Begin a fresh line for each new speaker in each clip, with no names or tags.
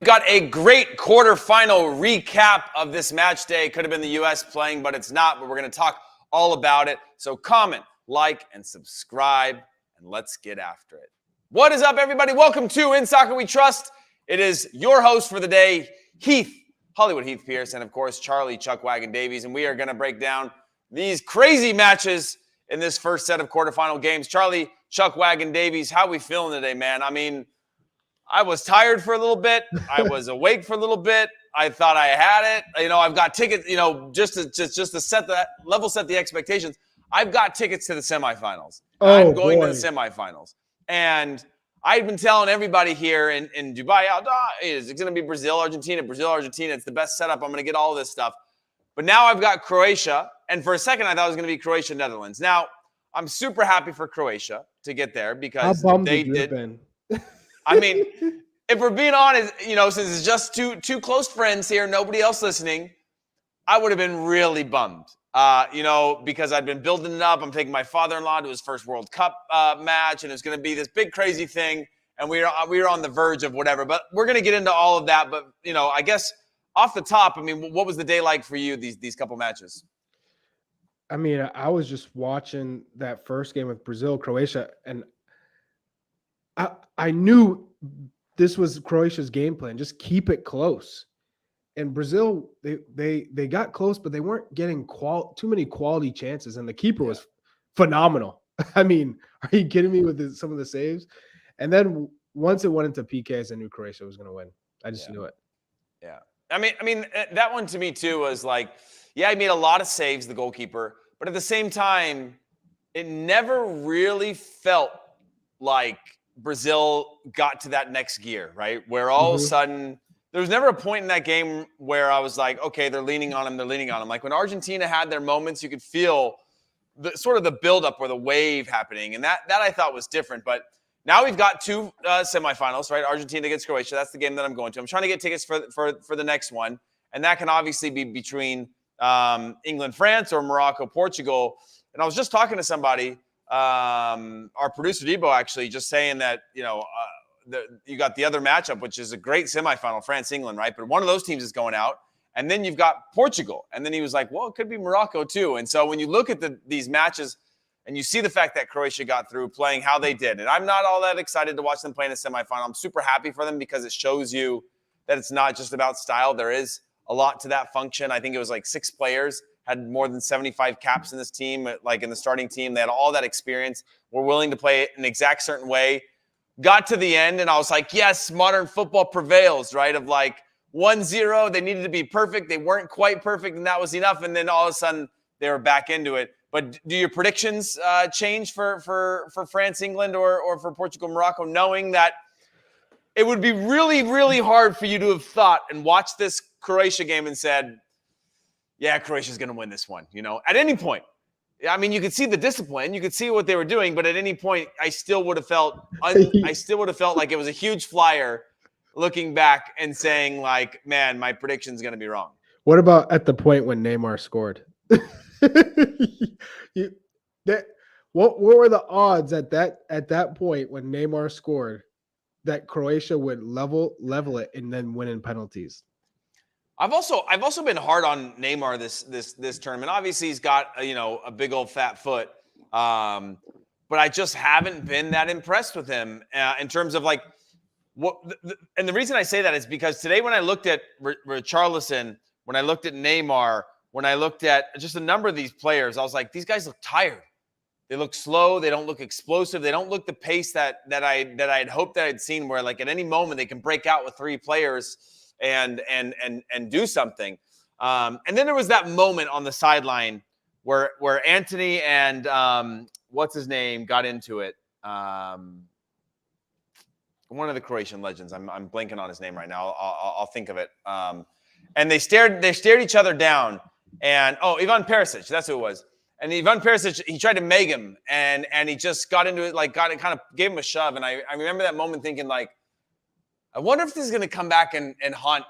Got a great quarterfinal recap of this match day. Could have been the U.S. playing, but it's not. But we're going to talk all about it. So comment, like, and subscribe, and let's get after it. What is up, everybody? Welcome to In Soccer We Trust. It is your host for the day, Hollywood Heath Pearce, and of course, Charlie Chuck Wagon Davies. And we are going to break down these crazy matches in this first set of quarterfinal games. Charlie Chuck Wagon Davies, how we feeling today, man? I mean, I was tired for a little bit. I was awake for a little bit. I thought I had it. You know, I've got tickets, you know, just to set the expectations. I've got tickets to the semifinals. I'm going to the semifinals. And I've been telling everybody here in Dubai, it's going to be Brazil, Argentina. It's the best setup. I'm going to get all of this stuff. But now I've got Croatia. And for a second, I thought it was going to be Croatia, Netherlands. Now, I'm super happy for Croatia to get there because they did. I mean, if we're being honest, you know, since it's just two close friends here, nobody else listening, I would have been really bummed, you know, because I'd been building it up. I'm taking my father-in-law to his first World Cup match, and it's going to be this big, crazy thing, and we were on the verge of whatever. But we're going to get into all of that. But, you know, I guess off the top, I mean, what was the day like for you, these couple matches?
I mean, I was just watching that first game with Brazil, Croatia, and I knew this was Croatia's game plan. Just keep it close. And Brazil, they got close, but they weren't getting too many quality chances. And the keeper was phenomenal. I mean, are you kidding me with some of the saves? And then once it went into PKs, I knew Croatia was going to win. I just knew it.
Yeah. I mean, that one to me too was like, yeah, he made a lot of saves, the goalkeeper, but at the same time, it never really felt like Brazil got to that next gear, right? Where all of a sudden, there was never a point in that game where I was like, okay, they're leaning on him. Like when Argentina had their moments, you could feel the sort of the buildup or the wave happening. And that I thought was different. But now we've got two semifinals, right? Argentina against Croatia. That's the game that I'm going to. I'm trying to get tickets for the next one. And that can obviously be between England, France, or Morocco, Portugal. And I was just talking to somebody, our producer Debo, actually, just saying that, you know, you got the other matchup, which is a great semifinal, France-England, right? But one of those teams is going out, and then you've got Portugal. And then he was like, well, it could be Morocco too. And so when you look at these matches and you see the fact that Croatia got through playing how they did, and I'm not all that excited to watch them play in a semifinal. I'm super happy for them because it shows you that it's not just about style. There is a lot to that function. I think it was like 6 players had more than 75 caps in this team, like in the starting team. They had all that experience, were willing to play it an exact certain way. Got to the end, and I was like, yes, modern football prevails, right? Of like 1-0, they needed to be perfect. They weren't quite perfect, and that was enough. And then all of a sudden, they were back into it. But do your predictions change for France, England, or for Portugal, Morocco, knowing that it would be really, really hard for you to have thought and watched this Croatia game and said, yeah, Croatia's going to win this one, you know, at any point. I mean, you could see the discipline, you could see what they were doing, but at any point, I still would have felt like it was a huge flyer looking back and saying like, man, my prediction's going to be wrong.
What about at the point when Neymar scored? What were the odds at that point when Neymar scored that Croatia would level it and then win in penalties?
I've also been hard on Neymar this tournament. Obviously, he's got a big old fat foot, but I just haven't been that impressed with him in terms of like what. And the reason I say that is because today, when I looked at Richarlison, when I looked at Neymar, when I looked at just a number of these players, I was like, these guys look tired. They look slow. They don't look explosive. They don't look the pace that I'd hoped that I'd seen, where like at any moment they can break out with 3 players and do something. And then there was that moment on the sideline where Anthony and what's his name got into it. One of the Croatian legends. I'm blanking on his name right now. I'll think of it. And they stared each other down. And Ivan Perisic, that's who it was. And Ivan Perisic, he tried to make him, and he just got into it, like kind of gave him a shove. And I remember that moment thinking, like, I wonder if this is going to come back and haunt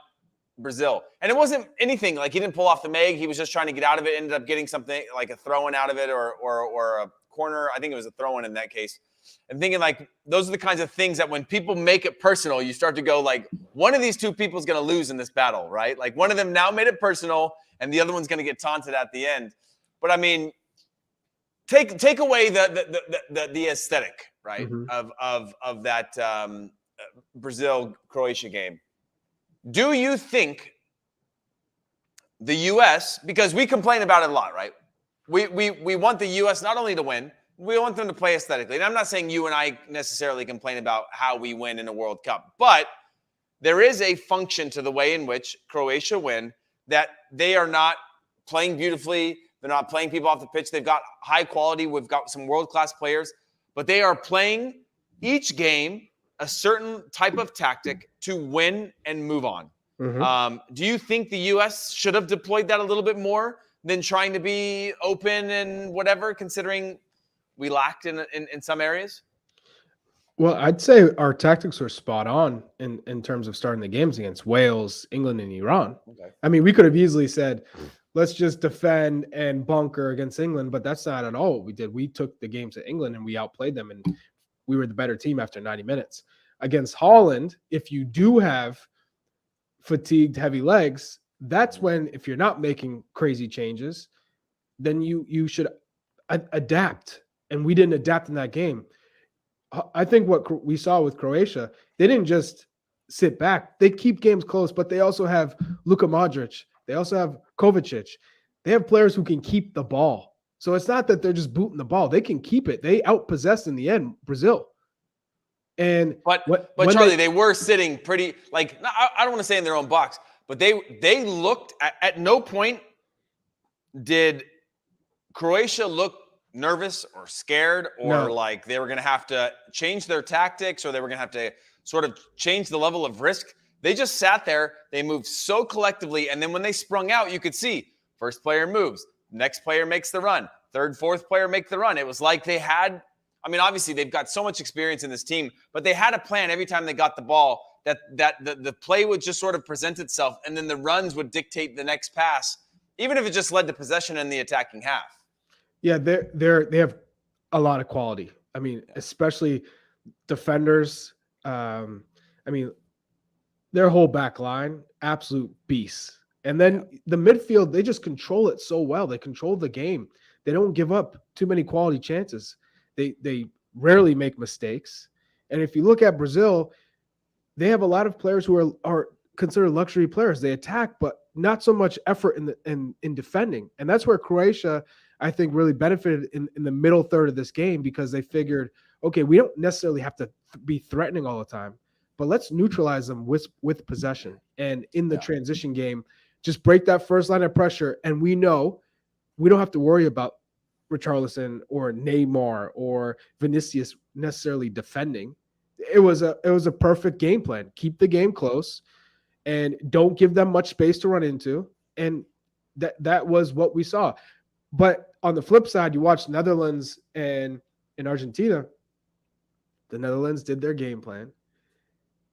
Brazil. And it wasn't anything. Like, he didn't pull off the Meg. He was just trying to get out of it, ended up getting something like a throw-in out of it or a corner. I think it was a throw-in in that case. and thinking like those are the kinds of things that when people make it personal, you start to go like, one of these two people is going to lose in this battle, right? Like one of them now made it personal, and the other one's going to get taunted at the end. But I mean, take away the aesthetic, right, of that Brazil-Croatia game. Do you think the U.S., because we complain about it a lot, right? We want the U.S. not only to win, we want them to play aesthetically. And I'm not saying you and I necessarily complain about how we win in a World Cup, but there is a function to the way in which Croatia win, that they are not playing beautifully. They're not playing people off the pitch. They've got high quality. We've got some world-class players, but they are playing each game a certain type of tactic to win and move on. Do you think the U.S. should have deployed that a little bit more than trying to be open and whatever, considering we lacked in some areas?
Well, I'd say our tactics were spot on in terms of starting the games against Wales, England, and Iran.
Okay.
I mean, we could have easily said, let's just defend and bunker against England, but that's not at all what we did. We took the game to England and we outplayed them, and we were the better team after 90 minutes. Against Holland, if you do have fatigued heavy legs, that's when, if you're not making crazy changes, then you should adapt. And we didn't adapt in that game. I think what we saw with Croatia, they didn't just sit back. They keep games close, but they also have Luka Modric. They also have Kovacic. They have players who can keep the ball. So it's not that they're just booting the ball. They can keep it. They outpossessed in the end Brazil. And
but Charlie, they were sitting pretty, like, I don't want to say in their own box, but they looked at no point did Croatia look nervous or scared or like they were going to have to change their tactics or they were going to have to sort of change the level of risk. They just sat there. They moved so collectively. And then when they sprung out, you could see first player moves, next player makes the run, third, fourth player make the run. It was like they had, I mean, obviously they've got so much experience in this team, but they had a plan every time they got the ball that the play would just sort of present itself. And then the runs would dictate the next pass, even if it just led to possession in the attacking half.
Yeah, they have a lot of quality. I mean, especially defenders. I mean, their whole back line, absolute beasts. And then the midfield, they just control it so well. They control the game. They don't give up too many quality chances. They rarely make mistakes. And if you look at Brazil, they have a lot of players who are considered luxury players. They attack, but not so much effort in defending. And that's where Croatia, I think, really benefited in the middle third of this game, because they figured, okay, we don't necessarily have to be threatening all the time, but let's neutralize them with possession. And in the transition game, just break that first line of pressure. And we know we don't have to worry about Richarlison or Neymar or Vinicius necessarily defending. It was a perfect game plan. Keep the game close and don't give them much space to run into. And that was what we saw. But on the flip side, you watch Netherlands and in Argentina, the Netherlands did their game plan.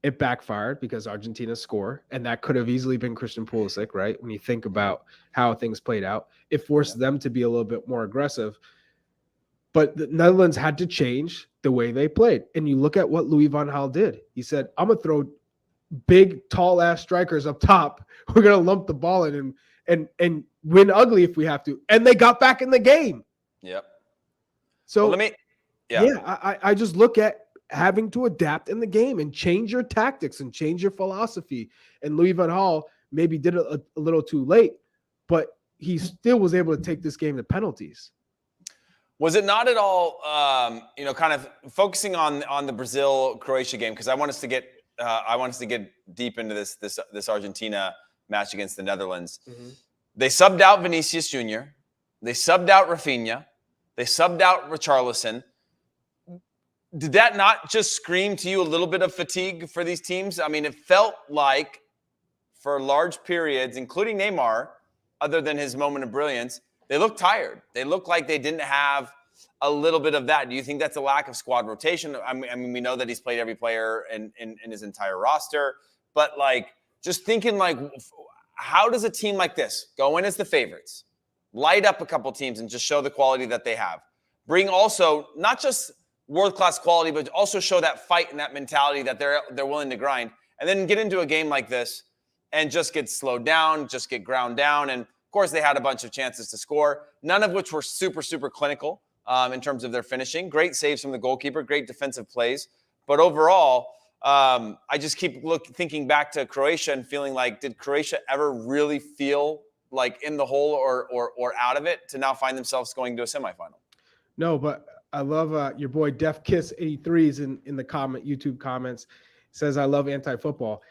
It backfired because Argentina scored, and that could have easily been Christian Pulisic, right? When you think about how things played out, it forced them to be a little bit more aggressive. But the Netherlands had to change the way they played. And you look at what Louis van Gaal did. He said, I'm going to throw big, tall-ass strikers up top. We're going to lump the ball in and win ugly if we have to. And they got back in the game.
Yep.
So I just look at having to adapt in the game and change your tactics and change your philosophy. And Louis van Gaal maybe did it a little too late, but he still was able to take this game to penalties.
Was it not at all, kind of focusing on the Brazil-Croatia game? Because I want us to get deep into this Argentina match against the Netherlands. Mm-hmm. They subbed out Vinicius Jr. They subbed out Rafinha. They subbed out Richarlison. Did that not just scream to you a little bit of fatigue for these teams? I mean, it felt like for large periods, including Neymar, other than his moment of brilliance, they looked tired. They looked like they didn't have a little bit of that. Do you think that's a lack of squad rotation? I mean, we know that he's played every player in his entire roster, but like just thinking like, how does a team like this go in as the favorites, light up a couple teams and just show the quality that they have? Bring also not just world-class quality, but also show that fight and that mentality that they're willing to grind, and then get into a game like this and just get slowed down, just get ground down. And of course, they had a bunch of chances to score, none of which were super, super clinical in terms of their finishing. Great saves from the goalkeeper, great defensive plays. But overall, I just keep thinking back to Croatia and feeling like, did Croatia ever really feel like in the hole or out of it to now find themselves going to a semifinal?
No, but I love your boy Def Kiss 83 is in the YouTube comments. Says, I love anti-football.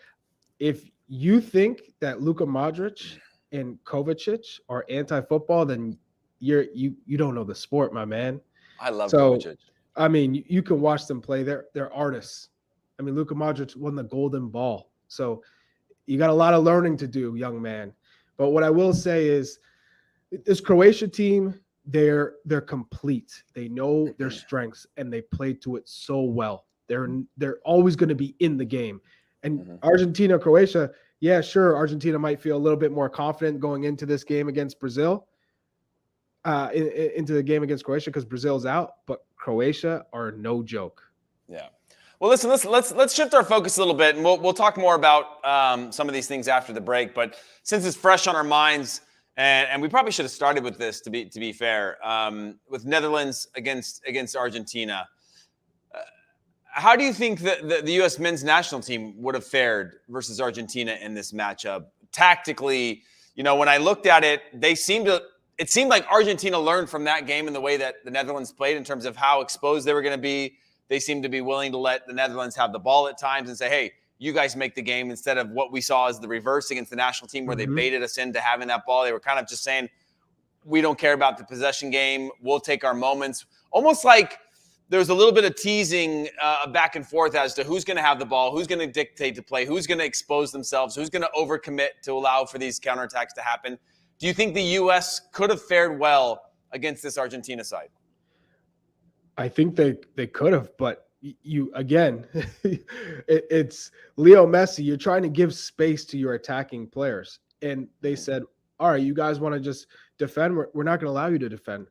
If you think that Luka Modric and Kovacic are anti-football, then you don't know the sport, my man.
I love Kovacic.
I mean, you can watch them play. They're artists. I mean, Luka Modric won the Golden Ball. So you got a lot of learning to do, young man. But what I will say is this Croatia team, they're complete. They know their strengths and they play to it so well. They're always going to be in the game. And Argentina, Croatia, yeah, sure, Argentina might feel a little bit more confident going into this game against Brazil, into the game against Croatia because Brazil's out, but Croatia are no joke.
Yeah. Well, listen, let's shift our focus a little bit, and we'll talk more about some of these things after the break. But since it's fresh on our minds, and we probably should have started with this to be fair, with Netherlands against Argentina. How do you think that the U.S. men's national team would have fared versus Argentina in this matchup? Tactically, when I looked at it, it seemed like Argentina learned from that game in the way that the Netherlands played in terms of how exposed they were going to be. They seemed to be willing to let the Netherlands have the ball at times and say, hey, you guys make the game, instead of what we saw as the reverse against the national team where they baited us into having that ball. They were kind of just saying, we don't care about the possession game. We'll take our moments. Almost like there was a little bit of teasing back and forth as to who's going to have the ball, who's going to dictate the play, who's going to expose themselves, who's going to overcommit to allow for these counterattacks to happen. Do you think the U.S. could have fared well against this Argentina side?
I think they could have, but you again, it's Leo Messi. You're trying to give space to your attacking players, and they said, "All right, you guys want to just defend? We're not going to allow you to defend.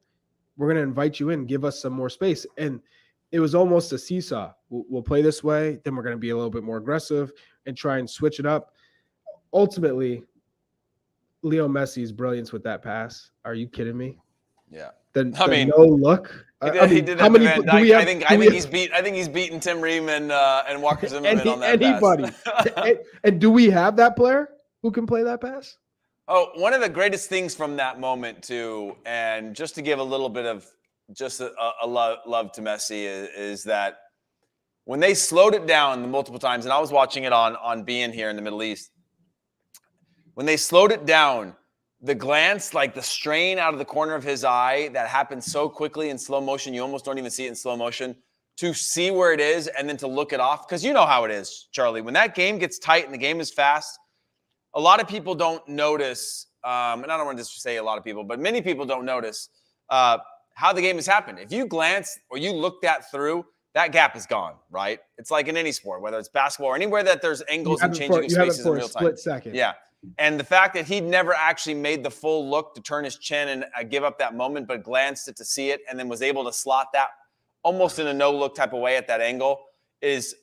We're going to invite you in, give us some more space." And it was almost a seesaw. We'll play this way, then we're going to be a little bit more aggressive and try and switch it up. Ultimately, Leo Messi's brilliance with that pass. Are you kidding me?
Yeah.
The no look.
He did that to Van Dijk. I think he's beaten Tim Ream and Walker Zimmerman on that
anybody.
pass.
and do we have that player who can play that pass?
Oh, one of the greatest things from that moment too, and just to give a little bit of just a love to Messi is that when they slowed it down multiple times, and I was watching it on beIN here in the Middle East, when they slowed it down, the glance, like the strain out of the corner of his eye that happens so quickly in slow motion, you almost don't even see it in slow motion, to see where it is and then to look it off. Because you know how it is, Charlie. When that game gets tight and the game is fast, a lot of people don't notice, and I don't want to just say a lot of people, but many people don't notice how the game has happened. If you glance or you look that through, that gap is gone, right? It's like in any sport, whether it's basketball or anywhere that there's angles and changing of spaces in real time.
Split second.
Yeah. And the fact that he never actually made the full look to turn his chin and give up that moment, but glanced it to see it and then was able to slot that almost in a no-look type of way at that angle is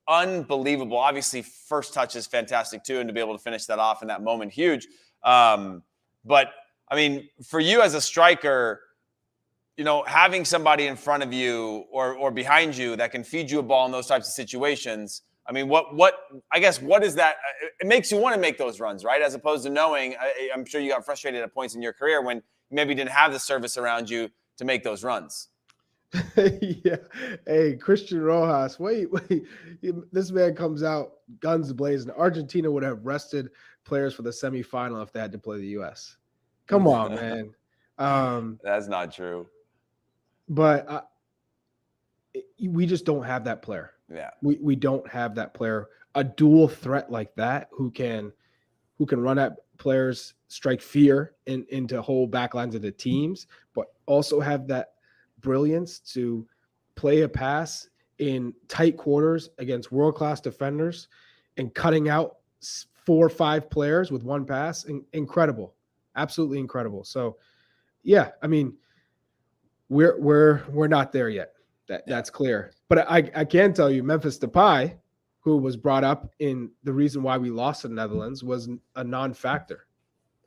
unbelievable. Obviously, first touch is fantastic too, and to be able to finish that off in that moment, huge. But, I mean, for you as a striker, having somebody in front of you or behind you that can feed you a ball in those types of situations, I mean, what is that? It makes you want to make those runs, right? As opposed to knowing, I'm sure you got frustrated at points in your career when you maybe didn't have the service around you to make those runs.
Yeah. Hey, Christian Rojas, wait. This man comes out guns blazing. Argentina would have rested players for the semifinal if they had to play the U.S. Come on, man.
That's not true.
But we just don't have that player.
Yeah,
we don't have that player, a dual threat like that who can run at players, strike fear into whole backlines of the teams, but also have that brilliance to play a pass in tight quarters against world-class defenders and cutting out 4 or 5 players with one pass. Incredible, absolutely incredible. So, yeah, I mean, we're not there yet. That's clear. But I can tell you, Memphis Depay, who was brought up in the reason why we lost to the Netherlands, was a non-factor.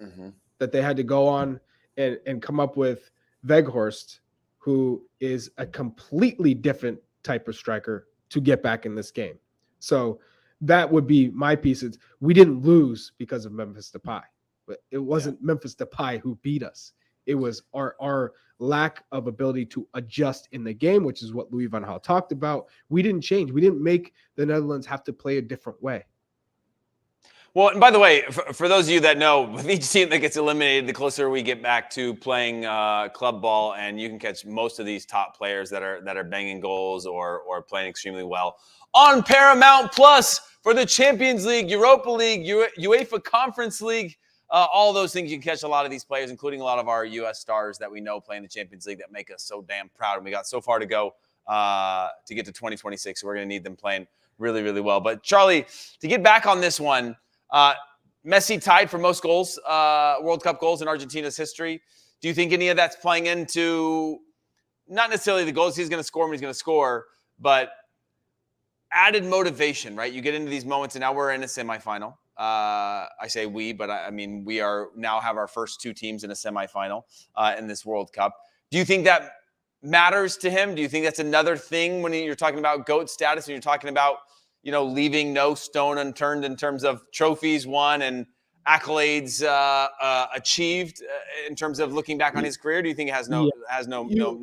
Mm-hmm.
That they had to go on and come up with Weghorst, who is a completely different type of striker, to get back in this game. So that would be my piece. We didn't lose because of Memphis Depay, but it wasn't Memphis Depay who beat us. It was our lack of ability to adjust in the game, which is what Louis van Gaal talked about. We didn't change. We didn't make the Netherlands have to play a different way.
Well, and by the way, for those of you that know, with each team that gets eliminated, the closer we get back to playing club ball, and you can catch most of these top players that are banging goals or playing extremely well on Paramount Plus for the Champions League, Europa League, UEFA Conference League, all those things. You can catch a lot of these players, including a lot of our U.S. stars that we know playing the Champions League that make us so damn proud. And we got so far to go to get to 2026, so we're going to need them playing really, really well. But Charlie, to get back on this one. Messi tied for most goals, World Cup goals in Argentina's history. Do you think any of that's playing into not necessarily the goals he's going to score when he's going to score, but added motivation, right? You get into these moments, and now we're in a semifinal. I say we, but I mean we are now have our first two teams in a semifinal in this World Cup. Do you think that matters to him? Do you think that's another thing when you're talking about GOAT status and you're talking about leaving no stone unturned in terms of trophies won and accolades achieved in terms of looking back on his career? Do you think it has no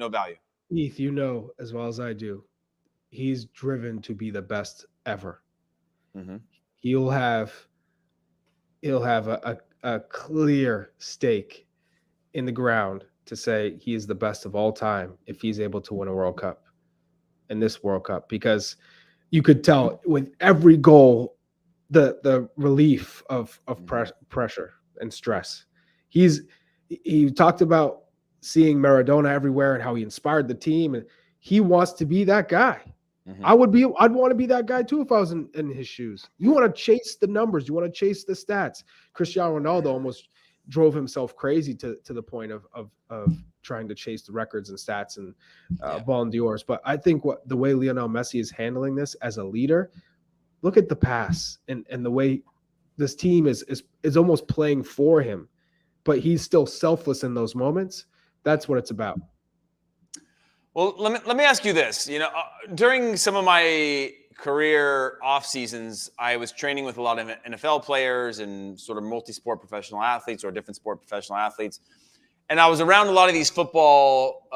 value?
Heath, as well as I do, he's driven to be the best ever.
Mm-hmm.
He'll have a clear stake in the ground to say he is the best of all time if he's able to win a World Cup in this World Cup, because you could tell with every goal, the relief of pressure and stress. He talked about seeing Maradona everywhere and how he inspired the team, and he wants to be that guy. Mm-hmm. I'd want to be that guy too if I was in his shoes. You want to chase the numbers, you want to chase the stats. Cristiano Ronaldo almost drove himself crazy to the point of trying to chase the records and stats and Ballon d'Ors. But I think the way Lionel Messi is handling this as a leader, look at the pass and the way this team is almost playing for him, but he's still selfless in those moments. That's what it's about.
Well, let me ask you this. During some of my career off seasons, I was training with a lot of NFL players and sort of multi-sport professional athletes or different sport professional athletes. And I was around a lot of these football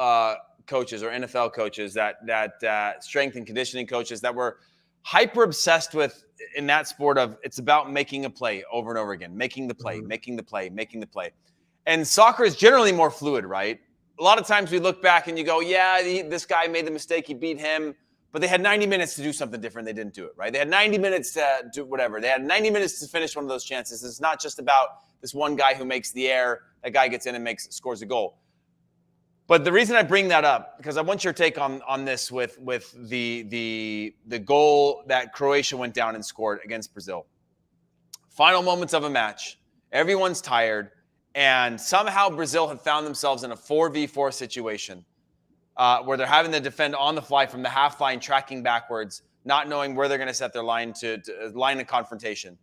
coaches or NFL coaches that strength and conditioning coaches that were hyper obsessed with in that sport of it's about making a play over and over again, making the play, making the play, making the play. And soccer is generally more fluid, right? A lot of times we look back and you go, this guy made the mistake, he beat him, but they had 90 minutes to do something different. They didn't do it, right? They had 90 minutes to do whatever. They had 90 minutes to finish one of those chances. It's not just about this one guy who makes the error. That guy gets in and scores a goal. But the reason I bring that up, because I want your take on this with the goal that Croatia went down and scored against Brazil. Final moments of a match. Everyone's tired. And somehow Brazil had found themselves in a 4v4 situation where they're having to defend on the fly from the half line, tracking backwards, not knowing where they're going to set their line to line of confrontation.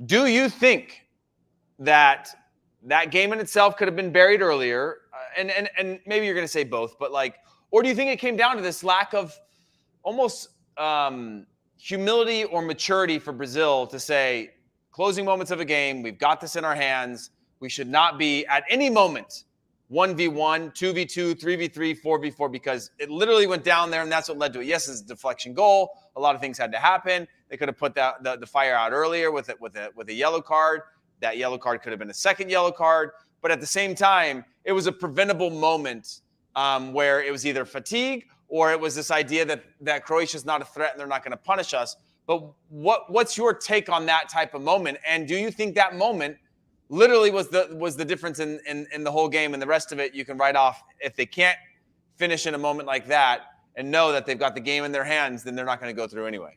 Do you think that game in itself could have been buried earlier? And maybe you're going to say both, but or do you think it came down to this lack of almost humility or maturity for Brazil to say, closing moments of a game, we've got this in our hands. We should not be at any moment 1v1, 2v2, 3v3, 4v4, because it literally went down there and that's what led to it. Yes, it's a deflection goal. A lot of things had to happen. They could have put the fire out earlier with a yellow card. That yellow card could have been a second yellow card. But at the same time, it was a preventable moment where it was either fatigue or it was this idea that Croatia's not a threat and they're not going to punish us. But what's your take on that type of moment? And do you think that moment literally was the difference in the whole game, and the rest of it you can write off? If they can't finish in a moment like that and know that they've got the game in their hands, then they're not going to go through anyway.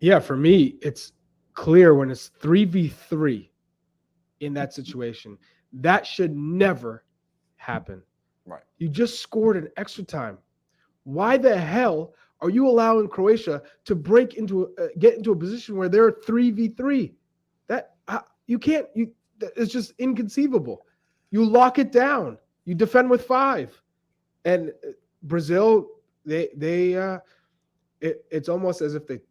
Yeah, for me, it's clear when it's 3v3 in that situation. That should never happen.
Right.
You just scored an extra time. Why the hell are you allowing Croatia to get into a position where they're 3v3? That you can't. It's just inconceivable. You lock it down. You defend with 5, and Brazil. It's almost as if they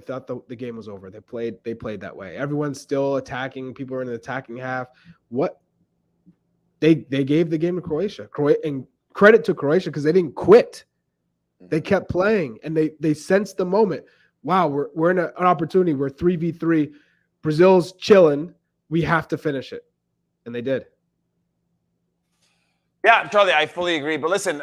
thought the game was over. They played that way. Everyone's still attacking. People are in the attacking half. What they gave the game to Croatia. And credit to Croatia because they didn't quit. They kept playing and they sensed the moment. Wow, we're in an opportunity. We're 3v3. Brazil's chilling. We have to finish it, and they did.
Yeah, Charlie, I fully agree. But listen,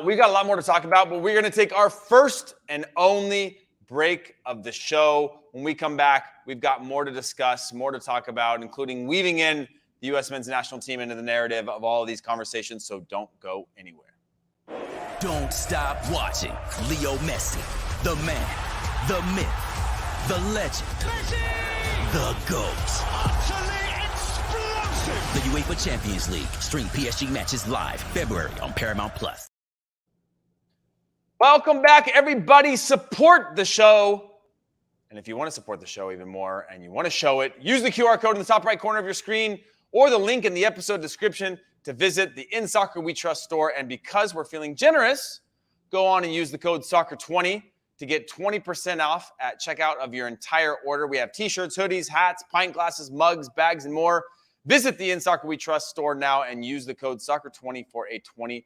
we got a lot more to talk about, but we're going to take our first and only break of the show. When we come back, we've got more to discuss, more to talk about, including weaving in the U.S. men's national team into the narrative of all of these conversations. So don't go anywhere.
Don't stop watching Leo Messi, the man, the myth, the legend, the GOAT. The UEFA Champions League. Stream PSG matches live February on Paramount+.
Welcome back, everybody. Support the show. And if you want to support the show even more and you want to show it, use the QR code in the top right corner of your screen or the link in the episode description to visit the In Soccer We Trust store. And because we're feeling generous, go on and use the code SOCCER20 to get 20% off at checkout of your entire order. We have t-shirts, hoodies, hats, pint glasses, mugs, bags, and more. Visit the In Soccer We Trust store now and use the code SOCCER20 for a 20%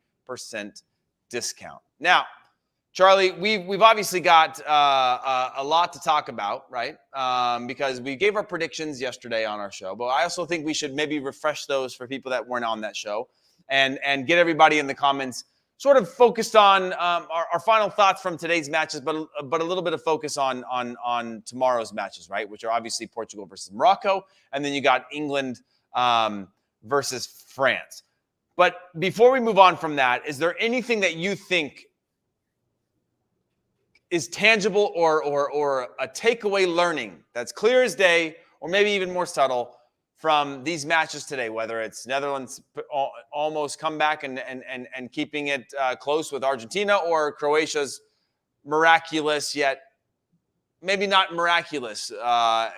discount. Now, Charlie, we've obviously got a lot to talk about, right? Because we gave our predictions yesterday on our show, but I also think we should maybe refresh those for people that weren't on that show and get everybody in the comments sort of focused on our final thoughts from today's matches, but a little bit of focus on tomorrow's matches, right? Which are obviously Portugal versus Morocco, and then you got England versus France. But before we move on from that, is there anything that you think is tangible or a takeaway learning that's clear as day, or maybe even more subtle from these matches today, whether it's Netherlands almost comeback and keeping it close with Argentina, or Croatia's miraculous yet maybe not miraculous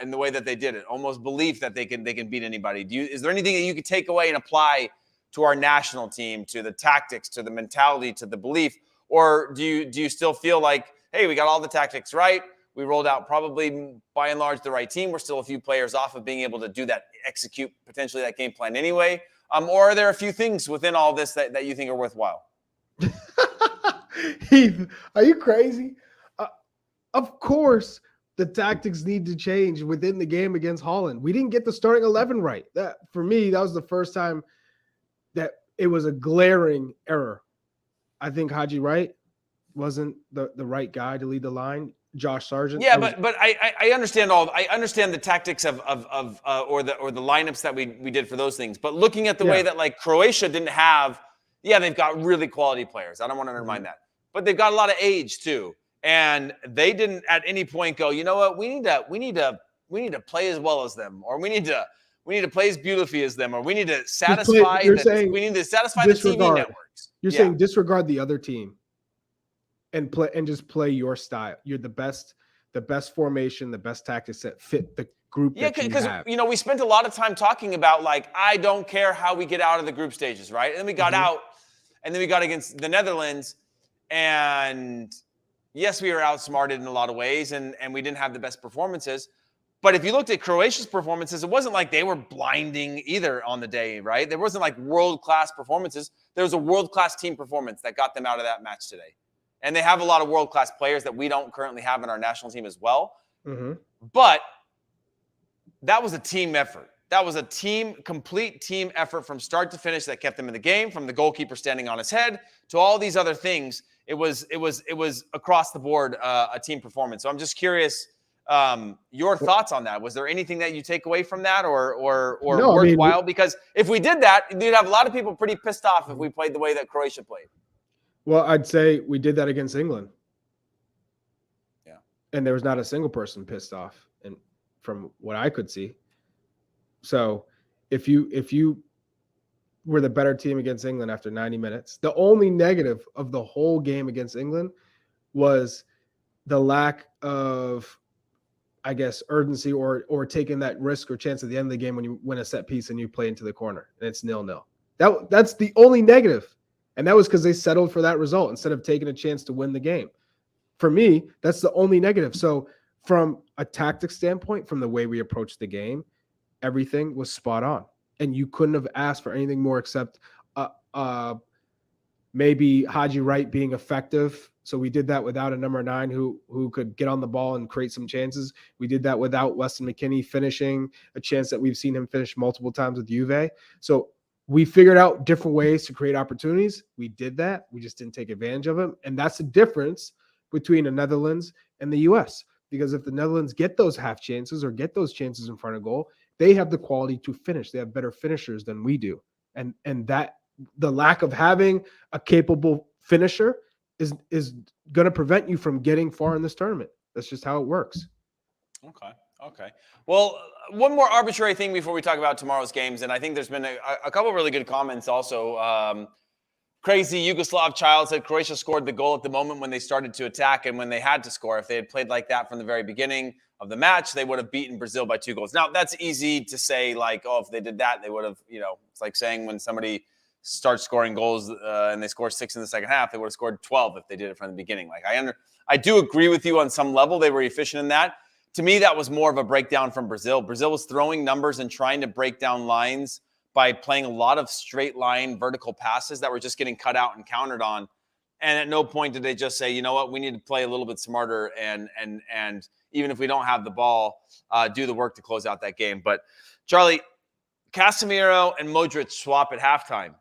in the way that they did it, almost belief that they can beat anybody. Is there anything that you could take away and apply to our national team, to the tactics, to the mentality, to the belief, or do you still feel like, hey, we got all the tactics right. We rolled out probably, by and large, the right team. We're still a few players off of being able to do that, execute potentially that game plan anyway. Or are there a few things within all this that you think are worthwhile?
Heath, are you crazy? Of course, the tactics need to change within the game against Holland. We didn't get the starting 11 right. That, for me, that was the first time that it was a glaring error. I think Haji Wright wasn't the right guy to lead the line. Josh Sargent.
Yeah, but I understand I understand the tactics of or the lineups that we did for those things. But looking at the way that like Croatia didn't have, they've got really quality players. I don't want to undermine that, but they've got a lot of age too, and they didn't at any point go, you know what, we need to play as well as them, or we need to play as beautifully as them, or we need to satisfy the TV networks.
You're saying disregard the other team and just play your style. You're the best formation, the best tactics that fit the group.
Yeah, because we spent a lot of time talking about like, I don't care how we get out of the group stages, right? And then we got out, and then we got against the Netherlands, and yes, we were outsmarted in a lot of ways, and we didn't have the best performances. But if you looked at Croatia's performances, it wasn't like they were blinding either on the day, right? There wasn't like world-class performances. There was a world-class team performance that got them out of that match today. And they have a lot of world-class players that we don't currently have in our national team as well. But that was a team effort. That was a complete team effort from start to finish that kept them in the game, from the goalkeeper standing on his head to all these other things. It was across the board a team performance. So I'm just curious your thoughts on that. Was there anything that you take away from that or no, worthwhile? Because if we did that, you'd have a lot of people pretty pissed off if we played the way that Croatia played.
Well, I'd say we did that against England.
Yeah.
And there was not a single person pissed off, and from what I could see. So if you were the better team against England after 90 minutes. The only negative of the whole game against England was the lack of, I guess, urgency or taking that risk or chance at the end of the game when you win a set piece and you play into the corner and it's 0-0. That's the only negative. And that was because they settled for that result instead of taking a chance to win the game. For me, that's the only negative. So from a tactics standpoint, from the way we approached the game, everything was spot on. And you couldn't have asked for anything more except maybe Haji Wright being effective. So we did that without a number 9 who could get on the ball and create some chances. We did that without Weston McKennie finishing a chance that we've seen him finish multiple times with Juve. So we figured out different ways to create opportunities. We did that. We just didn't take advantage of them. And that's the difference between the Netherlands and the U.S. Because if the Netherlands get those half chances or get those chances in front of goal, they have the quality to finish. They have better finishers than we do. And that the lack of having a capable finisher is going to prevent you from getting far in this tournament. That's just how it works.
Okay. Well, one more arbitrary thing before we talk about tomorrow's games, and I think there's been a couple of really good comments also. Crazy Yugoslav Child said Croatia scored the goal at the moment when they started to attack and when they had to score. If they had played like that from the very beginning of the match, they would have beaten Brazil by 2 goals. Now, that's easy to say, like, oh, if they did that, they would have, it's like saying when somebody starts scoring goals and they score 6 in the second half, they would have scored 12 if they did it from the beginning. Like, I do agree with you on some level. They were efficient in that. To me, that was more of a breakdown from Brazil. Brazil was throwing numbers and trying to break down lines by playing a lot of straight line vertical passes that were just getting cut out and countered on. And at no point did they just say, you know what, we need to play a little bit smarter and even if we don't have the ball, do the work to close out that game. But Charlie, Casemiro and Modric swap at halftime.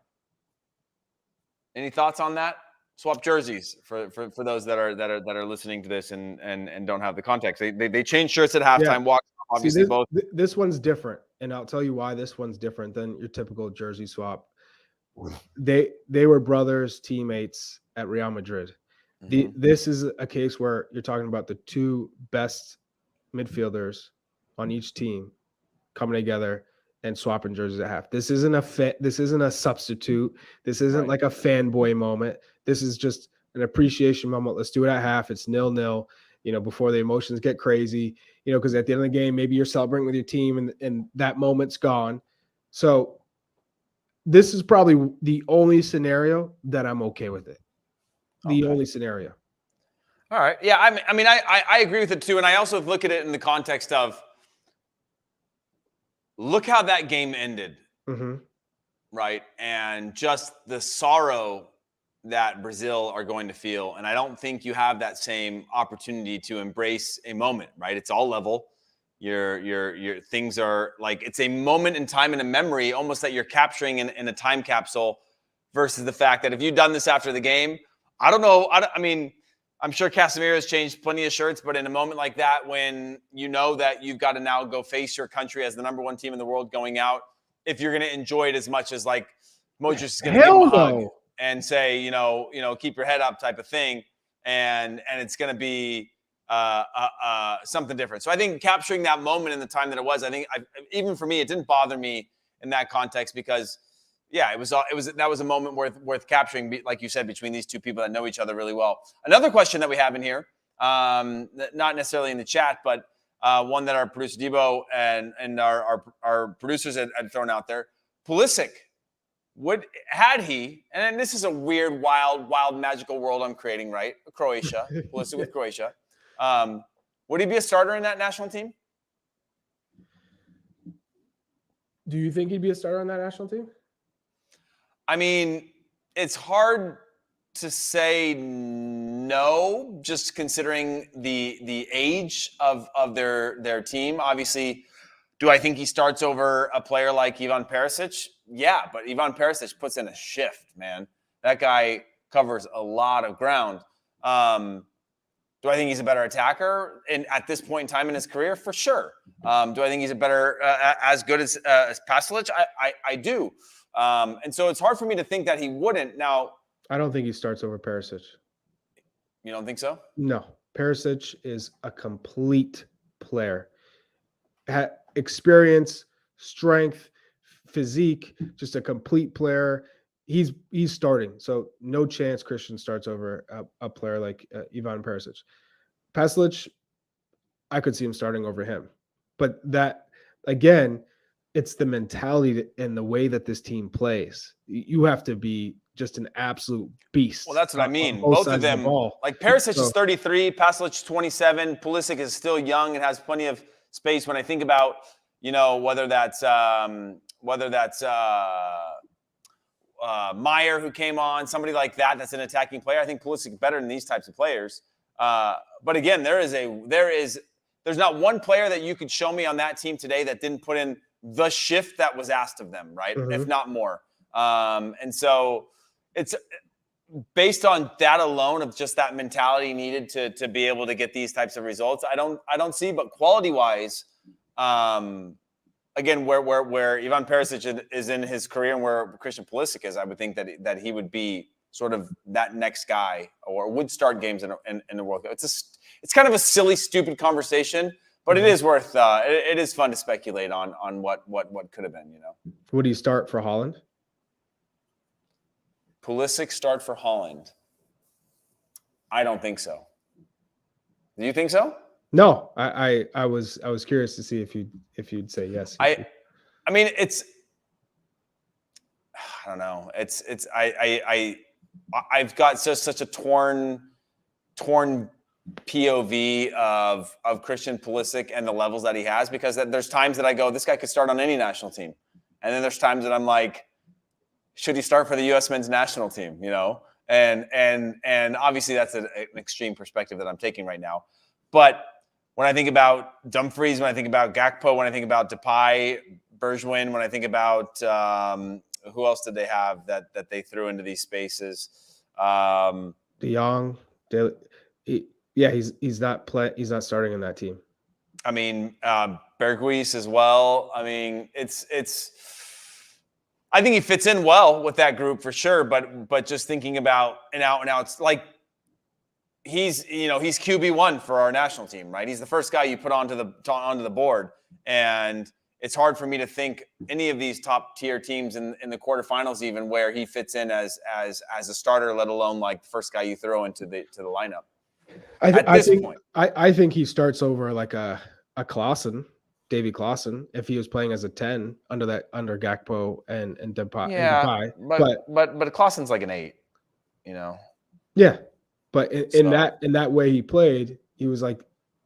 Any thoughts on that? Swap jerseys for those that are listening to this and don't have the context. They changed shirts at halftime.
Yeah.
Walk obviously.
See, this one's different, and I'll tell you why this one's different than your typical jersey swap. They were brothers, teammates at Real Madrid. Mm-hmm. This is a case where you're talking about the 2 best midfielders on each team coming together and swapping jerseys at half. This isn't a substitute. This isn't like a fanboy moment. This is just an appreciation moment. Let's do it at half. It's 0-0, before the emotions get crazy, because at the end of the game, maybe you're celebrating with your team and that moment's gone. So this is probably the only scenario that I'm okay with it. The only scenario.
All right. Yeah. I mean, I agree with it too. And I also look at it in the context of, look how that game ended, right? And just the sorrow that Brazil are going to feel. And I don't think you have that same opportunity to embrace a moment, right? It's all level. Your things are like, it's a moment in time and a memory almost that you're capturing in a time capsule versus the fact that if you'd done this after the game, I don't know. I mean, I'm sure Casemiro has changed plenty of shirts, but in a moment like that, when you know that you've got to now go face your country as the number 1 team in the world going out, if you're going to enjoy it as much as like Modric is going to give him a hug and say, keep your head up type of thing. And it's going to be something different. So I think capturing that moment in the time that it was, even for me, it didn't bother me in that context because it was a moment worth capturing, like you said, between these 2 people that know each other really well. Another question that we have in here, not necessarily in the chat, but one that our producer Debo and our producers had thrown out there. Pulisic, and this is a weird, wild, magical world I'm creating, right? Croatia, Pulisic with Croatia. Would he be a starter in that national team?
Do you think he'd be a starter on that national team?
I mean, it's hard to say no, just considering the age of their team. Obviously, do I think he starts over a player like Ivan Perisic? Yeah, but Ivan Perisic puts in a shift, man. That guy covers a lot of ground. Do I think he's a better attacker at this point in time in his career? For sure. Do I think he's a better, as good as Pasalic? I do. And so it's hard for me to think that he wouldn't. Now,
I don't think he starts over Perisic.
You don't think so?
No. Perisic is a complete player. Experience, strength, physique, just a complete player. He's starting, so no chance Christian starts over a player like Ivan Perisic. Pasalic, I could see him starting over him, but that again, it's the mentality and the way that this team plays. You have to be just an absolute beast.
Well, that's what I mean.
Both
Both of
sides
them,
the ball.
like Perisic
So-
is 33, Pasalic 27, Pulisic is still young and has plenty of space. When I think about, whether that's Meyer who came on, somebody like that that's an attacking player. I think Pulisic is better than these types of players. But again, there's not one player that you could show me on that team today that didn't put in the shift that was asked of them, right? If not more. And so it's based on that alone of just that mentality needed to be able to get these types of results. I don't see, but quality wise, again, where Ivan Perisic is in his career and where Christian Pulisic is, I would think that he would be sort of that next guy or would start games in the World Cup. It's kind of a silly, stupid conversation, but it is worth. It is fun to speculate on what could have been.
Would he start for Holland?
Pulisic start for Holland? I don't think so. Do you think so?
No, I was curious to see if you'd say yes.
I mean, it's. I don't know. I've got such a torn POV of Christian Pulisic and the levels that he has, because there's times that I go, this guy could start on any national team, and then there's times that I'm like, should he start for the U.S. men's national team? And obviously that's an extreme perspective that I'm taking right now, but when I think about Dumfries, when I think about Gakpo, when I think about Depay, Bergwijn, when I think about who else did they have that they threw into these spaces?
De Jong, he's not starting in that team.
I mean, Berghuis as well. I mean, it's. I think he fits in well with that group for sure. But just thinking about an out and outs, like he's QB1 for our national team, right? He's the first guy you put onto the board, and it's hard for me to think any of these top tier teams in the quarterfinals even where he fits in as a starter, let alone like the first guy you throw into the lineup.
I think he starts over like a Klaassen, Davy Klaassen, if he was playing as a 10 under Gakpo and Depay.
Yeah, but Klaassen's like an 8,
Yeah, but in that way he played, he was like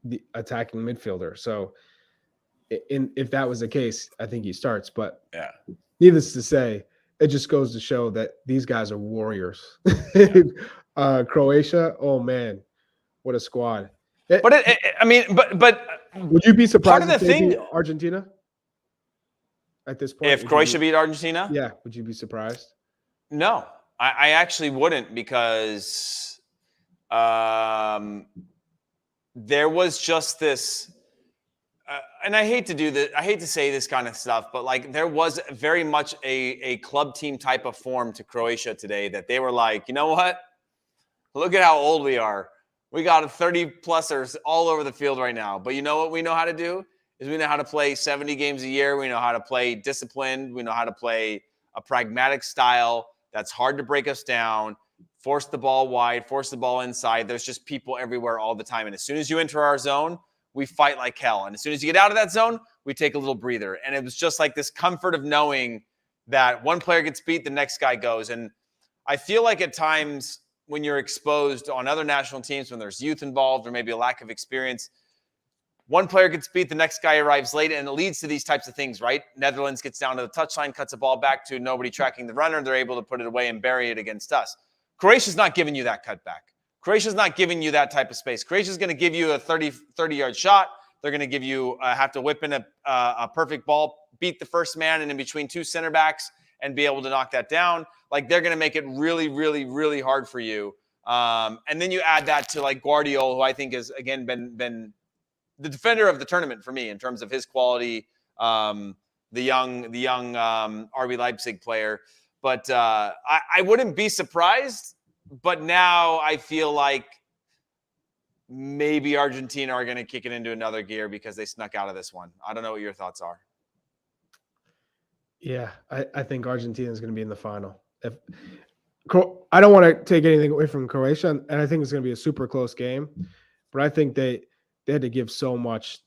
the attacking midfielder. So if that was the case, I think he starts. But
yeah,
needless to say, it just goes to show that these guys are warriors.
Yeah.
Croatia, oh man, what a squad!
But
would you be surprised
part of the thing,
beat Argentina at this point?
If Croatia beat Argentina?
Yeah, would you be surprised?
No, I actually wouldn't, because there was just this, and I hate to do this, I hate to say this kind of stuff, but like there was very much a club team type of form to Croatia today that they were like, you know what? Look at how old we are. We got 30-plussers all over the field right now. But you know what we know how to do? Is we know how to play 70 games a year. We know how to play disciplined. We know how to play a pragmatic style that's hard to break us down, force the ball wide, force the ball inside. There's just people everywhere all the time. And as soon as you enter our zone, we fight like hell. And as soon as you get out of that zone, we take a little breather. And it was just like this comfort of knowing that one player gets beat, the next guy goes. And I feel like at times when you're exposed on other national teams, when there's youth involved or maybe a lack of experience, one player gets beat, the next guy arrives late, and it leads to these types of things, right? Netherlands gets down to the touchline, cuts a ball back to nobody tracking the runner. They're able to put it away and bury it against us. Croatia's not giving you that cutback. Croatia's not giving you that type of space. Croatia's going to give you a 30-yard shot. They're going to give you have to whip in a perfect ball, beat the first man, and in between two center backs and be able to knock that down. Like they're going to make it really, really, really hard for you. And then you add that to like Guardiola, who I think has again been the defender of the tournament for me in terms of his quality. The young RB Leipzig player, but I wouldn't be surprised. But now I feel like maybe Argentina are going to kick it into another gear because they snuck out of this one. I don't know what your thoughts are.
Yeah, I think Argentina is going to be in the final. I don't want to take anything away from Croatia, and I think it's going to be a super close game, but I think they had to give so much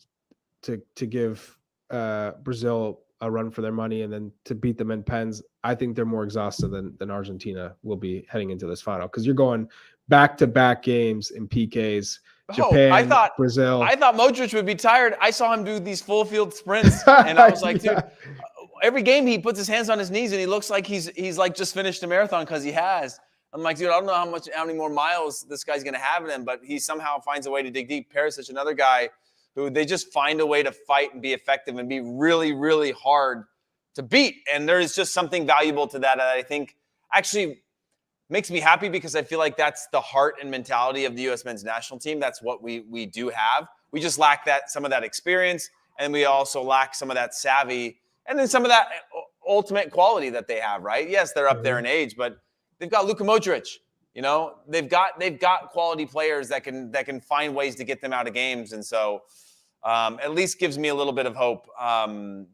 to give Brazil a run for their money, and then to beat them in pens. I think they're more exhausted than Argentina will be heading into this final, because you're going back-to-back games in PKs.
Oh,
Japan, Brazil.
I thought Modric would be tired. I saw him do these full field sprints, and I was like,
Yeah.
dude, every game he puts his hands on his knees and he looks like he's like just finished a marathon because he has. I'm like, dude, I don't know how many more miles this guy's gonna have in him, but he somehow finds a way to dig deep. Perisic, another guy who they just find a way to fight and be effective and be really, really hard to beat. And there is just something valuable to that I think actually makes me happy, because I feel like that's the heart and mentality of the U.S. men's national team. That's what we do have. We just lack some of that experience, and we also lack some of that savvy, and then some of that ultimate quality that they have, right? Yes, they're up there in age, but they've got Luka Modric. You know, they've got quality players that can find ways to get them out of games, and so at least gives me a little bit of hope for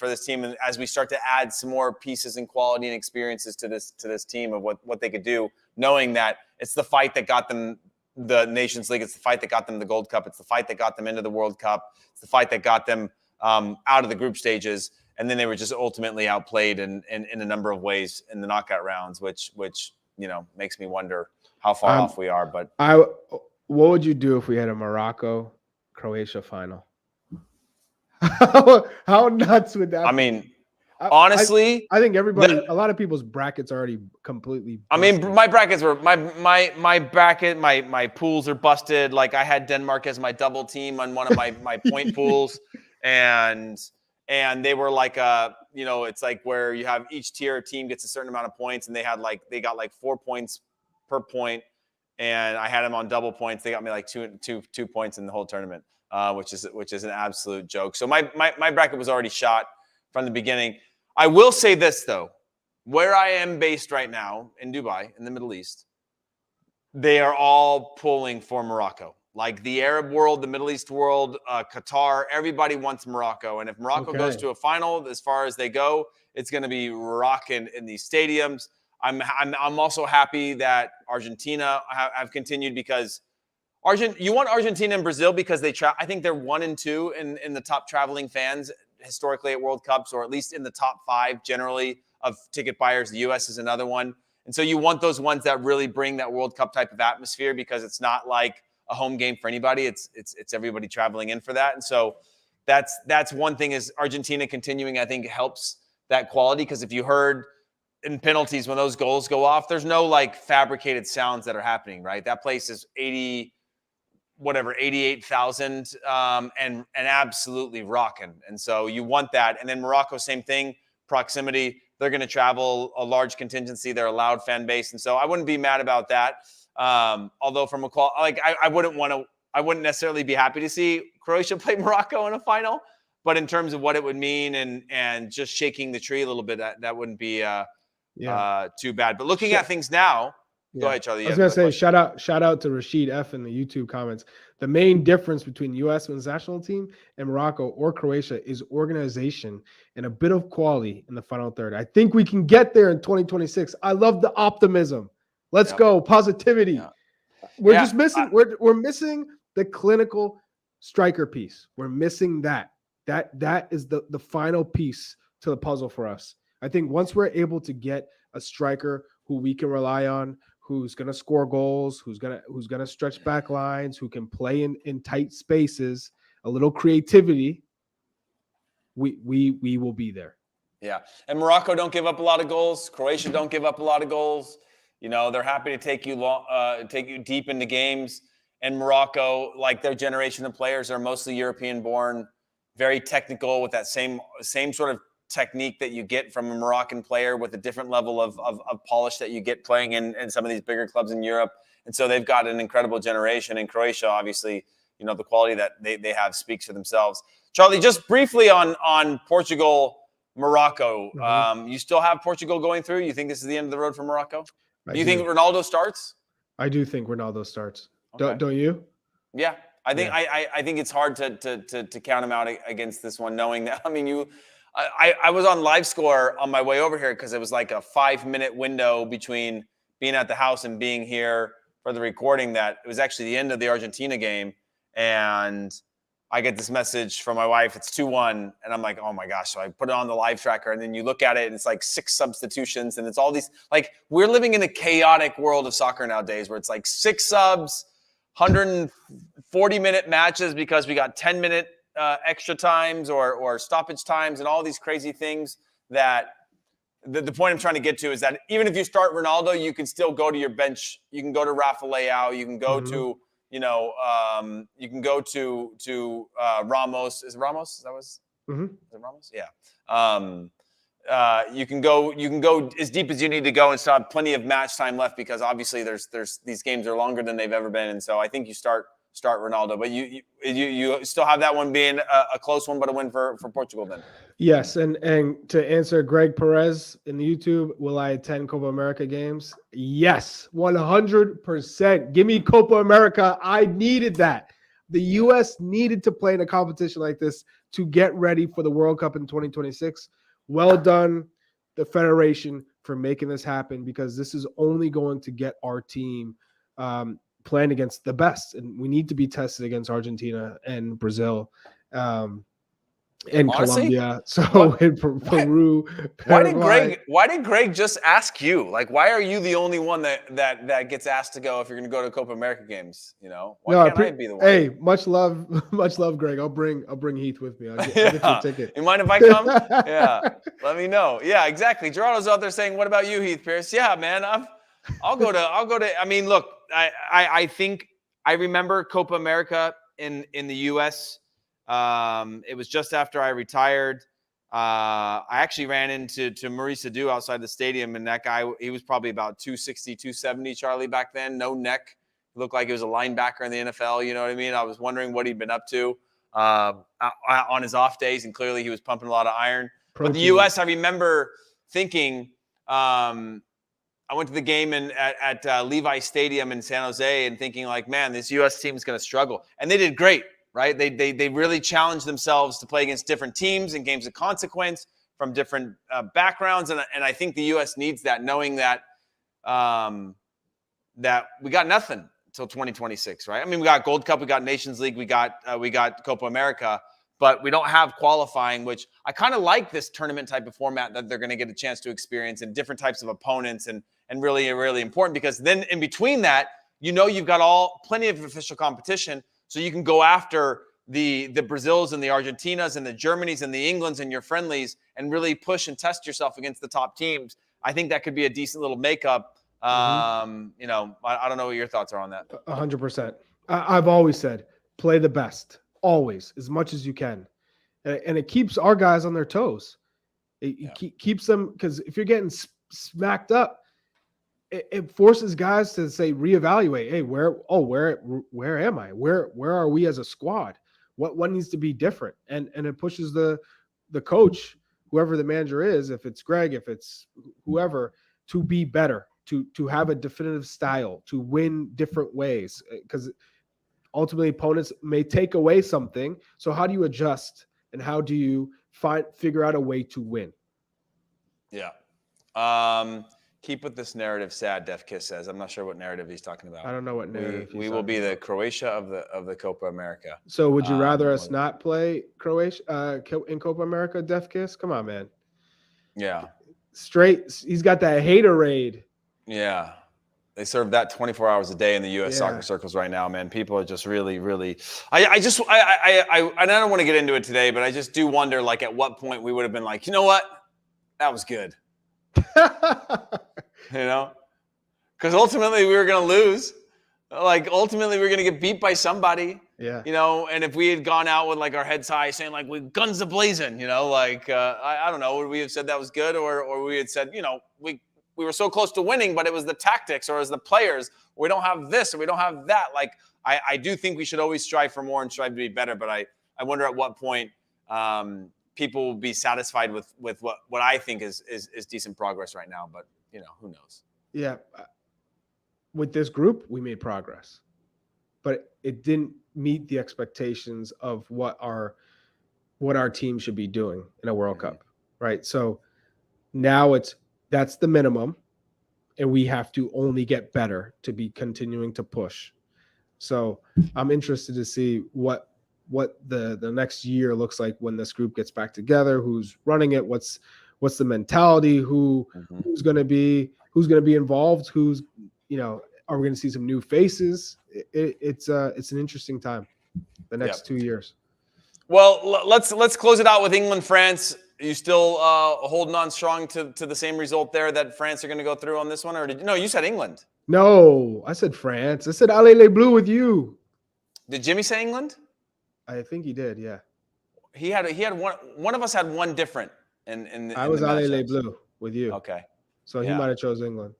this team, and as we start to add some more pieces and quality and experiences to this team of what they could do, knowing that it's the fight that got them the Nations League, it's the fight that got them the Gold Cup, it's the fight that got them into the World Cup, it's the fight that got them out of the group stages, and then they were just ultimately outplayed in a number of ways in the knockout rounds, which makes me wonder how far off we are. But
what would you do if we had a Morocco-Croatia final? How nuts would that be?
I mean, honestly,
I think a lot of people's brackets are already completely busted.
I mean, my brackets were my bracket, my pools are busted. Like, I had Denmark as my double team on one of my point pools, and they were like it's like where you have each tier team gets a certain amount of points, and they got like 4 points per point, and I had them on double points. They got me like two points in the whole tournament, which is an absolute joke. So my bracket was already shot from the beginning. I will say this, though. Where I am based right now in Dubai, in the Middle East, they are all pulling for Morocco. Like the Arab world, the Middle East world, Qatar, everybody wants Morocco. And if Morocco goes to a final, as far as they go, it's going to be rocking in these stadiums. I'm also happy that Argentina have continued, because you want Argentina and Brazil because I think they're 1 and 2 in the top traveling fans historically at World Cups, or at least in the top 5 generally of ticket buyers. The U.S. is another one. And so you want those ones that really bring that World Cup type of atmosphere, because it's not like a home game for anybody. It's everybody traveling in for that. And so that's one thing, is Argentina continuing, I think, helps that quality, because if you heard in penalties when those goals go off, there's no like fabricated sounds that are happening, right? That place is 88,000 and absolutely rocking. And so you want that. And then Morocco, same thing, proximity. They're going to travel a large contingency. They're a loud fan base. And so I wouldn't be mad about that. Although from I wouldn't necessarily be happy to see Croatia play Morocco in a final, but in terms of what it would mean and just shaking the tree a little bit, that wouldn't be too bad. But looking at things now, go ahead, Charlie.
I was going to say, shout out to Rashid F in the YouTube comments. The main difference between U.S. men's national team and Morocco or Croatia is organization and a bit of quality in the final third. I think we can get there in 2026. I love the optimism. Let's go. Positivity. Yeah. We're just missing. We're missing the clinical striker piece. We're missing that. That is the final piece to the puzzle for us. I think once we're able to get a striker who we can rely on, who's going to score goals, who's going to stretch back lines, who can play in tight spaces, a little creativity, we will be there.
Yeah. And Morocco don't give up a lot of goals. Croatia don't give up a lot of goals. You know, they're happy to take you deep into games. And Morocco, like their generation of players, are mostly European born, very technical, with that same sort of technique that you get from a Moroccan player, with a different level of polish that you get playing in some of these bigger clubs in Europe. And so they've got an incredible generation. And Croatia, obviously, you know, the quality that they have speaks for themselves. Charlie, just briefly on Portugal, Morocco.
Mm-hmm.
You still have Portugal going through? You think this is the end of the road for Morocco? Do you think Ronaldo starts?
I do think Ronaldo starts.
Okay.
Don't you?
Yeah. I think it's hard to count him out against this one, knowing that. I mean, I was on live score on my way over here because it was like a 5-minute window between being at the house and being here for the recording. That it was actually the end of the Argentina game, and I get this message from my wife. It's 2-1, and I'm like, oh my gosh! So I put it on the live tracker, and then you look at it, and it's like 6 substitutions, and it's all these. Like, we're living in a chaotic world of soccer nowadays, where it's like 6 subs, 140-minute matches because we got 10-minute extra times or stoppage times, and all these crazy things. That the point I'm trying to get to is that even if you start Ronaldo, you can still go to your bench. You can go to Rafa Leao. You can go to you can go to Ramos. Is it Ramos? That was is it Ramos? Yeah. You can go as deep as you need to go and still have plenty of match time left, because obviously there's these games are longer than they've ever been, and so I think you start Ronaldo, but you still have that one being a close one, but a win for Portugal then.
Yes, and to answer Greg Perez in the YouTube, will I attend Copa America games? Yes, 100%. Give me Copa America. I needed that. The U.S. needed to play in a competition like this to get ready for the World Cup in 2026. Well done, the Federation, for making this happen, because this is only going to get our team playing against the best, and we need to be tested against Argentina and Brazil. And
Honestly,
Colombia, so in Peru, Paraguay.
Why did Greg just ask you? Like, why are you the only one that gets asked to go if you're going to go to Copa America games? You know, why can't I be the one?
Hey, much love, Greg. I'll bring Heath with me. I'll get you a ticket.
You mind if I come? Yeah, let me know. Yeah, exactly. Gerardo's out there saying, "What about you, Heath Pearce?" Yeah, man, I'll go to. I mean, look, I think I remember Copa America in the U.S. It was just after I retired. I actually ran into Maurice Adu outside the stadium, and that guy, he was probably about 260, 270, Charlie, back then. No neck. He looked like he was a linebacker in the NFL. You know what I mean? I was wondering what he'd been up to on his off days, and clearly he was pumping a lot of iron. But the U.S., I remember thinking, I went to the game at Levi Stadium in San Jose and thinking, like, man, this U.S. team is going to struggle. And they did great. Right? They really challenged themselves to play against different teams and games of consequence from different backgrounds. And I think the U.S. needs that, knowing that that we got nothing until 2026, right? I mean, we got Gold Cup, we got Nations League, we got Copa America, but we don't have qualifying, which I kind of like this tournament type of format that they're going to get a chance to experience, and different types of opponents, and really, really important, because then in between that, you've got plenty of official competition. So you can go after the Brazils and the Argentinas and the Germanys and the Englands and your friendlies, and really push and test yourself against the top teams. I think that could be a decent little makeup. I don't know what your thoughts are on that.
100%. I've always said, play the best, always, as much as you can. And it keeps our guys on their toes. It keeps them, because if you're getting smacked up, it forces guys to say, reevaluate. Hey, where am I? Where are we as a squad? What needs to be different? And it pushes the coach, whoever the manager is, if it's Greg, if it's whoever, to be better, to have a definitive style, to win different ways, because ultimately opponents may take away something. So how do you adjust, and how do you figure out a way to win?
Yeah. Keep with this narrative, sad Def Kiss says. I'm not sure what narrative he's talking about.
I don't know what narrative
we will be the Croatia of the Copa America.
So would you rather us not play Croatia in Copa America, Def Kiss? Come on, man.
Yeah.
Straight. He's got that haterade.
Yeah. They serve that 24 hours a day in the U.S. soccer circles right now, man. People are just really, really. I don't want to get into it today, but I just do wonder, like, at what point we would have been like, you know what, that was good. Because ultimately we were going to lose. Like, ultimately we were going to get beat by somebody.
Yeah.
And if we had gone out with, like, our heads high saying, like, we guns a-blazing, I don't know, would we have said that was good, or we had said, we were so close to winning, but it was the tactics, or it was the players. We don't have this, or we don't have that. Like, I do think we should always strive for more and strive to be better, but I wonder at what point people will be satisfied with what I think is decent progress right now, but who knows?
Yeah. With this group, we made progress, but it didn't meet the expectations of what what our team should be doing in a World Cup, right? So now that's the minimum, and we have to only get better to be continuing to push. So I'm interested to see what the next year looks like when this group gets back together. Who's running it? What's the mentality? Who's going to be involved? Who's, are we going to see some new faces? It's an interesting time, the next 2 years.
Well, let's close it out with England, France. Are you still holding on strong to the same result there that France are going to go through on this one? Or no, you said England.
No, I said France. I said Allez les Bleus with you.
Did Jimmy say England?
I think he did, yeah.
He had one of us had one different in
I was Allez les Bleus with you.
Okay.
So he might have chose England.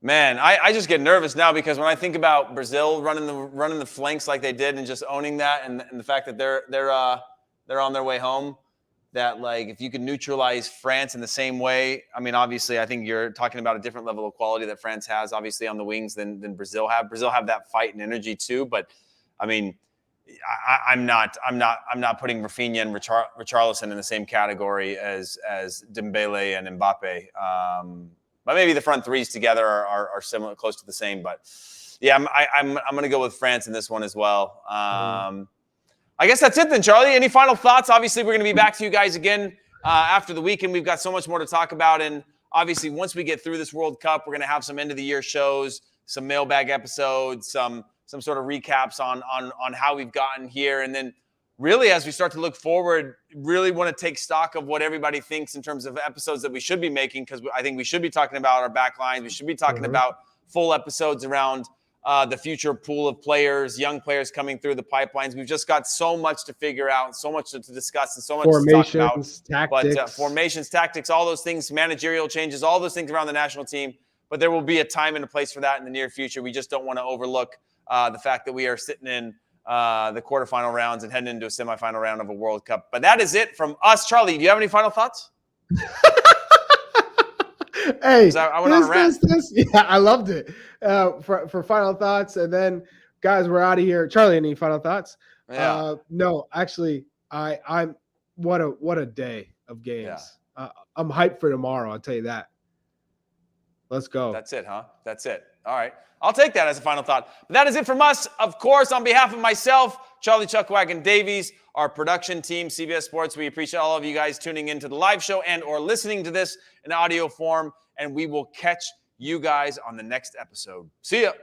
Man, I just get nervous now because when I think about Brazil running the flanks like they did and just owning that, and the fact that they're on their way home, that like if you could neutralize France in the same way, I mean, obviously I think you're talking about a different level of quality that France has obviously on the wings than Brazil have. Brazil have that fight and energy too, but I mean, I'm not putting Rafinha and Richarlison in the same category as Dembele and Mbappe. But maybe the front threes together are similar, close to the same. But yeah, I'm going to go with France in this one as well. I guess that's it then, Charlie. Any final thoughts? Obviously, we're going to be back to you guys again after the weekend. We've got so much more to talk about. And obviously, once we get through this World Cup, we're going to have some end-of-the-year shows, some mailbag episodes, some sort of recaps on how we've gotten here. And then really, as we start to look forward, really want to take stock of what everybody thinks in terms of episodes that we should be making, because I think we should be talking about our back lines. We should be talking about full episodes around the future pool of players, young players coming through the pipelines. We've just got so much to figure out, so much to discuss, and so much to talk about.
Tactics.
But formations, tactics, all those things, managerial changes, all those things around the national team. But there will be a time and a place for that in the near future. We just don't want to overlook the fact that we are sitting in the quarterfinal rounds and heading into a semifinal round of a World Cup. But that is it from us. Charlie, do you have any final thoughts?
Hey,
I went on a rant.
Yeah, I loved it. For final thoughts, and then guys, we're out of here. Charlie, any final thoughts?
Yeah.
No, actually, I'm what a day of games.
Yeah.
I'm hyped for tomorrow. I'll tell you that. Let's go.
That's it, huh? That's it. All right. I'll take that as a final thought. But that is it from us. Of course, on behalf of myself, Charlie Chuckwagon Davies, our production team, CBS Sports, we appreciate all of you guys tuning into the live show and or listening to this in audio form. And we will catch you guys on the next episode. See ya.